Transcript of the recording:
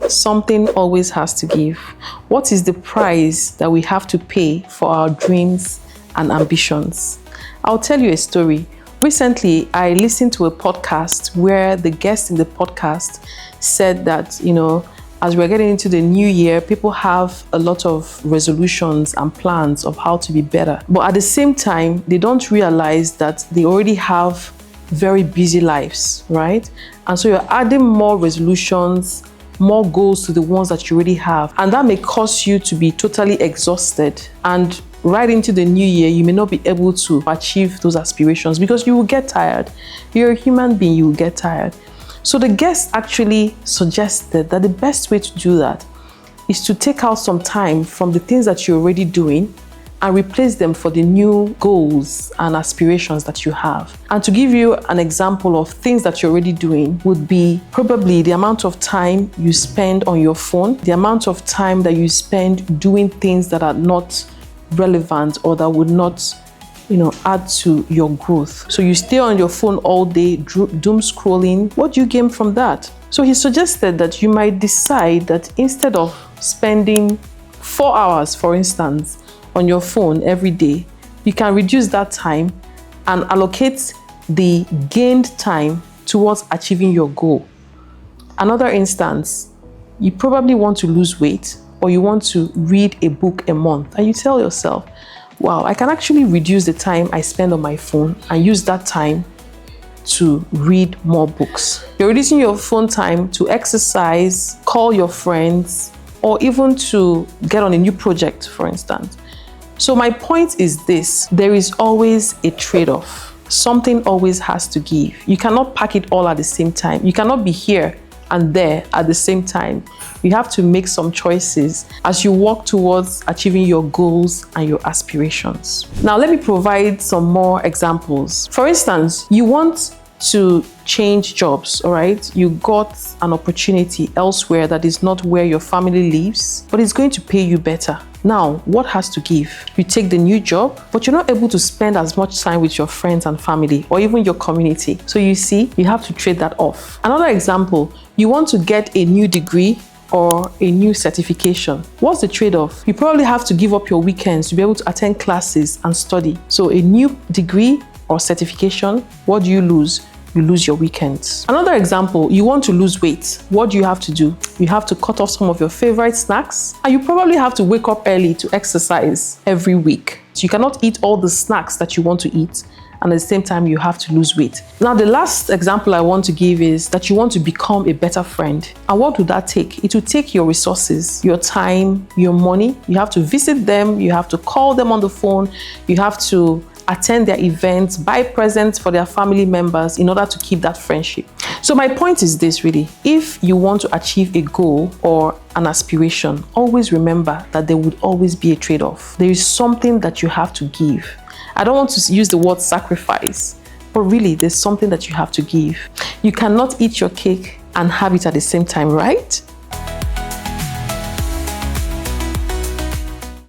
Something always has to give. What is the price that we have to pay for our dreams and ambitions? I'll tell you a story. Recently, I listened to a podcast where the guest in the podcast said that, as we're getting into the new year, people have a lot of resolutions and plans of how to be better. But at the same time, they don't realize that they already have very busy lives, right? And so you're adding more resolutions, more goals to the ones that you already have. And that may cause you to be totally exhausted. And right into the new year, you may not be able to achieve those aspirations because you will get tired. You're a human being, you will get tired. So the guest actually suggested that the best way to do that is to take out some time from the things that you're already doing and replace them for the new goals and aspirations that you have. And to give you an example of things that you're already doing would be probably the amount of time you spend on your phone, the amount of time that you spend doing things that are not relevant or that would not add to your growth. So you stay on your phone all day, doom scrolling. What do you gain from that? So he suggested that you might decide that instead of spending 4 hours, for instance, on your phone every day, you can reduce that time and allocate the gained time towards achieving your goal. Another instance, you probably want to lose weight or you want to read a book a month, and you tell yourself, wow, I can actually reduce the time I spend on my phone and use that time to read more books. You're reducing your phone time to exercise, call your friends, or even to get on a new project, for instance. So my point is this: there is always a trade-off. Something always has to give. You cannot pack it all at the same time. You cannot be here and there at the same time. You have to make some choices as you walk towards achieving your goals and your aspirations. Now, let me provide some more examples. For instance, you want to change jobs, all right? You got an opportunity elsewhere that is not where your family lives, but it's going to pay you better. Now, what has to give? You take the new job, but you're not able to spend as much time with your friends and family or even your community. So you see, you have to trade that off. Another example, you want to get a new degree or a new certification. What's the trade-off? You probably have to give up your weekends to be able to attend classes and study. So a new degree or certification, what do you lose? You lose your weekends. Another example, you want to lose weight. What do you have to do? You have to cut off some of your favorite snacks, and you probably have to wake up early to exercise every week. So you cannot eat all the snacks that you want to eat, and at the same time, you have to lose weight. Now, the last example I want to give is that you want to become a better friend. And what would that take? It will take your resources, your time, your money. You have to visit them, you have to call them on the phone, you have to attend their events, buy presents for their family members in order to keep that friendship. So my point is this really: if you want to achieve a goal or an aspiration, always remember that there would always be a trade-off. There is something that you have to give. I don't want to use the word sacrifice, but really there's something that you have to give. You cannot eat your cake and have it at the same time, right?